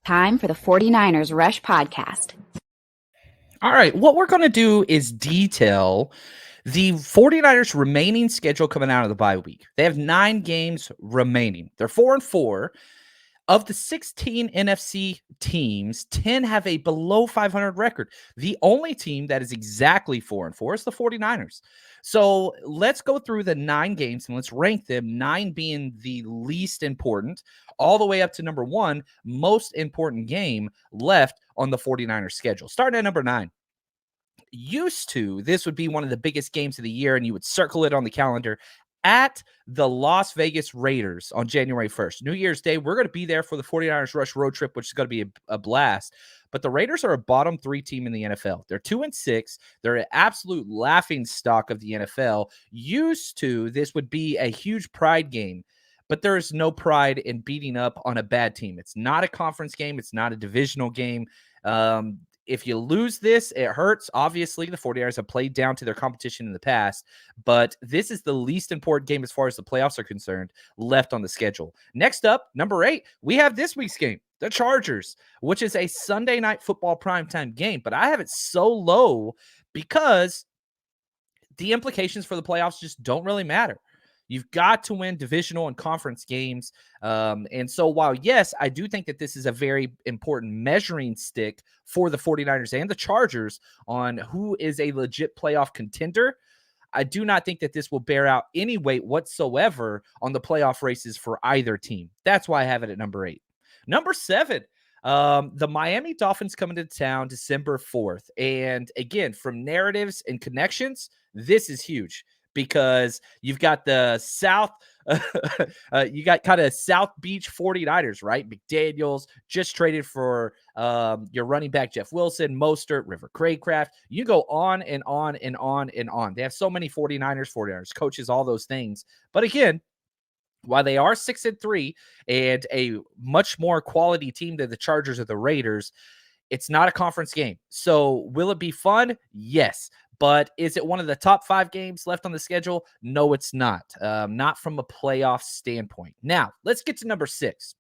Time for the 49ers Rush podcast. All right, what we're going to do is detail the 49ers remaining schedule coming out of the bye week. They have 9 games remaining. They're 4-4. Of the 16 NFC teams, 10 have a below 500 record. The only team that is exactly 4-4 is the 49ers. So let's go through the 9 games and let's rank them, 9 being the least important, all the way up to number 1, most important game left on the 49ers schedule. Starting at number 9. This would be one of the biggest games of the year, and you would circle it on the calendar at the Las Vegas Raiders on January 1st. New Year's Day, we're going to be there for the 49ers Rush road trip, which is going to be a blast. But the Raiders are a bottom 3 team in the NFL. They're 2-6. They're an absolute laughing stock of the NFL. This would be a huge pride game, but there is no pride in beating up on a bad team. It's not a conference game. It's not a divisional game. If you lose this, it hurts. Obviously, the 49ers have played down to their competition in the past, but this is the least important game as far as the playoffs are concerned left on the schedule. Next up, number 8, we have this week's game, the Chargers, which is a Sunday night football primetime game, but I have it so low because the implications for the playoffs just don't really matter. You've got to win divisional and conference games. And so while, yes, I do think that this is a very important measuring stick for the 49ers and the Chargers on who is a legit playoff contender, I do not think that this will bear out any weight whatsoever on the playoff races for either team. That's why I have it at number 8. Number 7, the Miami Dolphins coming to town December 4th. And again, from narratives and connections, this is huge, because you've got the South, you got kind of South Beach 49ers, right? McDaniels just traded for your running back, Jeff Wilson, Mostert, River Craycraft. You go on and on and on and on. They have so many 49ers coaches, all those things. But again, while they are 6-3 and a much more quality team than the Chargers or the Raiders, it's not a conference game. So will it be fun? Yes. But is it one of the top 5 games left on the schedule? No, it's not. Not from a playoff standpoint. Now, let's get to number 6.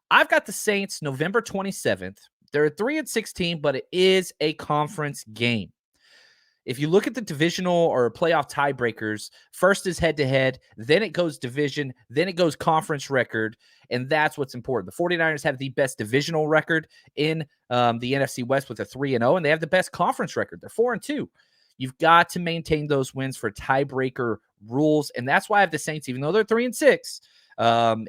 I've got the Saints November 27th. They're a 3-16, but it is a conference game. If you look at the divisional or playoff tiebreakers, first is head-to-head, then it goes division, then it goes conference record, and that's what's important. The 49ers have the best divisional record in the NFC West with a 3-0, and they have the best conference record. They're 4-2. You've got to maintain those wins for tiebreaker rules, and that's why I have the Saints, even though they're 3-6,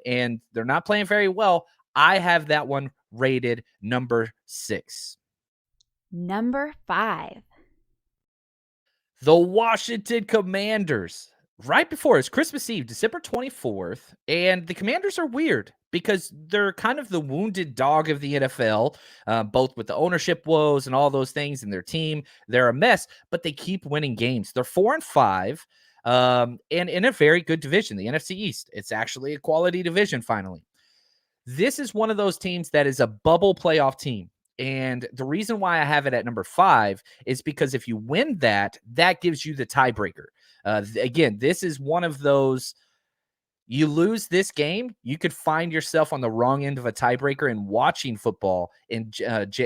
and they're not playing very well. I have that one rated number 6. Number 5. The Washington Commanders. Right before it's Christmas Eve, December 24th, and the Commanders are weird because they're kind of the wounded dog of the NFL, both with the ownership woes and all those things in their team. They're a mess, but they keep winning games. They're 4-5, and in a very good division, the NFC East. It's actually a quality division finally. This is one of those teams that is a bubble playoff team. And the reason why I have it at number 5 is because if you win that gives you the tiebreaker. Again, this is one of those, you lose this game, you could find yourself on the wrong end of a tiebreaker and watching football in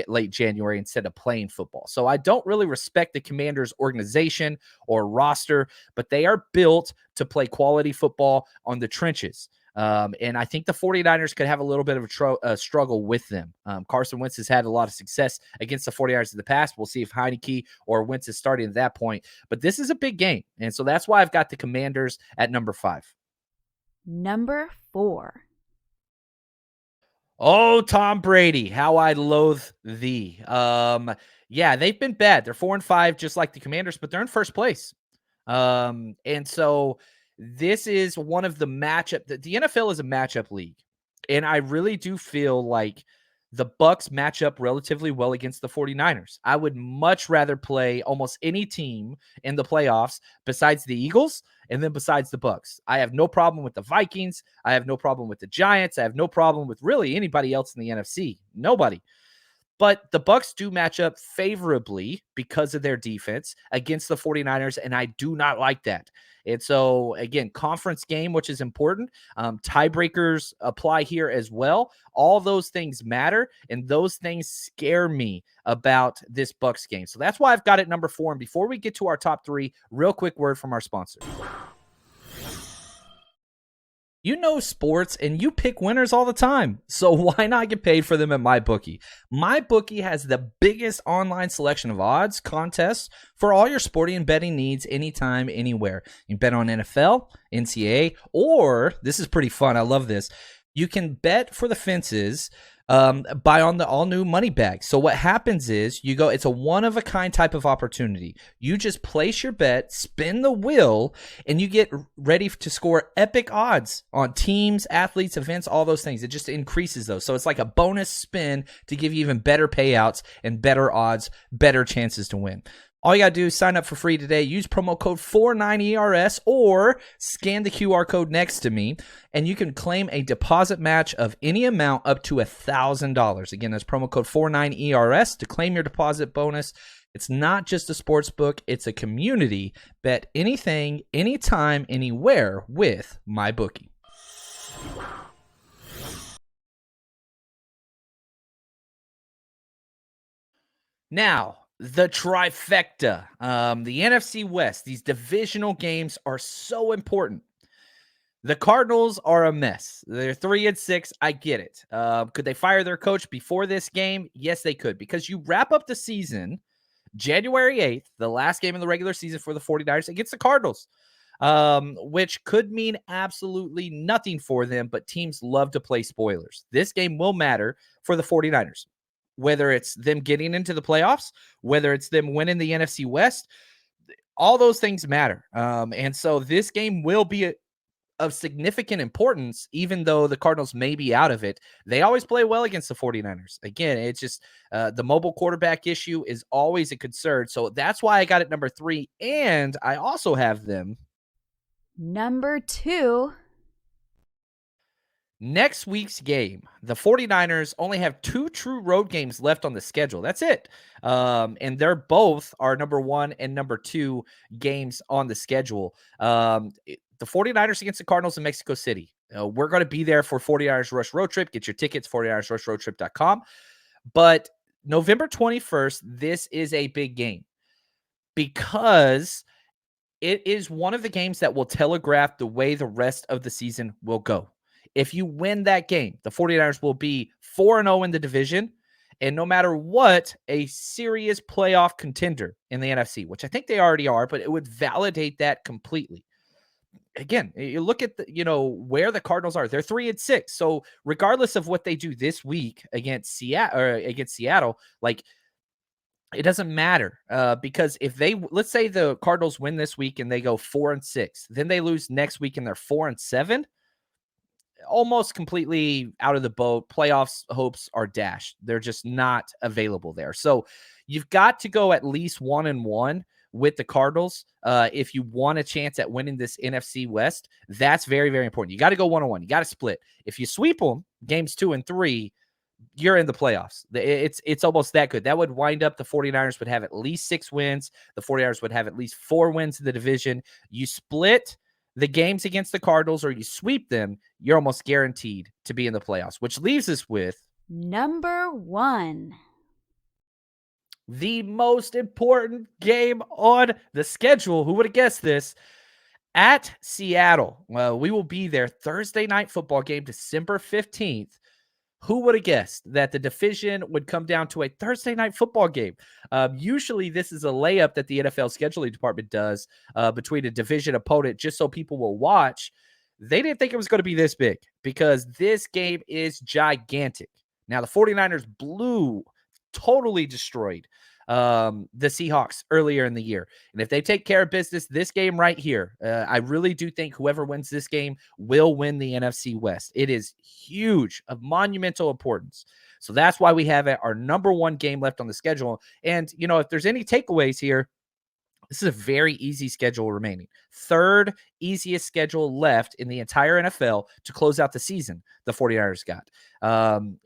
late January instead of playing football. So I don't really respect the Commanders' organization or roster, but they are built to play quality football on the trenches. And I think the 49ers could have a little bit of a struggle with them. Carson Wentz has had a lot of success against the 49ers in the past. We'll see if Heineke or Wentz is starting at that point. But this is a big game. And so that's why I've got the Commanders at number 5. Number 4. Oh, Tom Brady, how I loathe thee. Yeah, they've been bad. They're 4-5, just like the Commanders, but they're in first place. And so this is one of the matchup. The NFL is a matchup league, and I really do feel like the Bucs match up relatively well against the 49ers. I would much rather play almost any team in the playoffs besides the Eagles and then besides the Bucs. I have no problem with the Vikings. I have no problem with the Giants. I have no problem with really anybody else in the NFC. Nobody. But the Bucks do match up favorably because of their defense against the 49ers, and I do not like that. And so, again, conference game, which is important. Tiebreakers apply here as well. All those things matter, and those things scare me about this Bucks game. So that's why I've got it number 4. And before we get to our top 3, real quick word from our sponsor. You know sports and you pick winners all the time. So why not get paid for them at MyBookie? MyBookie has the biggest online selection of odds, contests for all your sporting and betting needs anytime, anywhere. You can bet on NFL, NCAA, or this is pretty fun. I love this. You can bet for the fences buy on the all-new money bag. So what happens is it's a one-of-a-kind type of opportunity. You just place your bet, spin the wheel, and you get ready to score epic odds on teams, athletes, events, all those things. It just increases those. So it's like a bonus spin to give you even better payouts and better odds, better chances to win. All you got to do is sign up for free today. Use promo code 49ERS or scan the QR code next to me, and you can claim a deposit match of any amount up to $1,000. Again, that's promo code 49ERS to claim your deposit bonus. It's not just a sports book. It's a community. Bet anything, anytime, anywhere with MyBookie. Now, the trifecta, the NFC West, these divisional games are so important. The Cardinals are a mess. They're 3-6. I get it. Could they fire their coach before this game? Yes, they could, because you wrap up the season January 8th, the last game of the regular season for the 49ers against the Cardinals, which could mean absolutely nothing for them, but teams love to play spoilers. This game will matter for the 49ers. Whether it's them getting into the playoffs, whether it's them winning the NFC West, all those things matter. And so this game will be of significant importance, even though the Cardinals may be out of it. They always play well against the 49ers. Again, it's just the mobile quarterback issue is always a concern. So that's why I got it number 3. And I also have them number 2. Next week's game, the 49ers only have 2 true road games left on the schedule. That's it. And they're both our number 1 and number 2 games on the schedule. The 49ers against the Cardinals in Mexico City. We're going to be there for 49ers Rush Road Trip. Get your tickets, 49ersrushroadtrip.com. But November 21st, this is a big game because it is one of the games that will telegraph the way the rest of the season will go. If you win that game, the 49ers will be 4-0 in the division, and no matter what, a serious playoff contender in the NFC, which I think they already are, but it would validate that completely. Again, you look at where the Cardinals are. They're 3-6. So regardless of what they do this week against Seattle, like, it doesn't matter because if let's say the Cardinals win this week and they go 4-6, then they lose next week and they're 4-7. Almost completely out of the boat. Playoffs hopes are dashed. They're just not available there. So you've got to go at least 1-1 with the Cardinals if you want a chance at winning this NFC West. That's very, very important. You got to go 1-1. You got to split. If you sweep them, games 2 and 3, you're in the playoffs. It's almost that good. That would wind up the 49ers would have at least 6 wins. The 49ers would have at least 4 wins in the division. You split the games against the Cardinals or you sweep them, you're almost guaranteed to be in the playoffs, which leaves us with number 1. The most important game on the schedule. Who would have guessed this? At Seattle. Well, we will be there Thursday night football game, December 15th. Who would have guessed that the division would come down to a Thursday night football game? Usually this is a layup that the NFL scheduling department does between a division opponent just so people will watch. They didn't think it was going to be this big because this game is gigantic. Now, the 49ers totally destroyed the Seahawks earlier in the year. And if they take care of business, this game right here, I really do think whoever wins this game will win the NFC West. It is huge, of monumental importance. So that's why we have our number 1 game left on the schedule. And, if there's any takeaways here, this is a very easy schedule remaining. 3rd easiest schedule left in the entire NFL to close out the season, the 49ers got.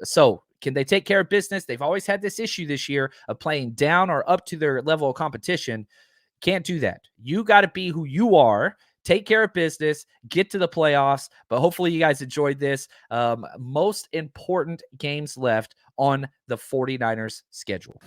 So, Can they take care of business? They've always had this issue this year of playing down or up to their level of competition. Can't do that. You got to be who you are. Take care of business, get to the playoffs. But hopefully you guys enjoyed this. Most important games left on the 49ers schedule.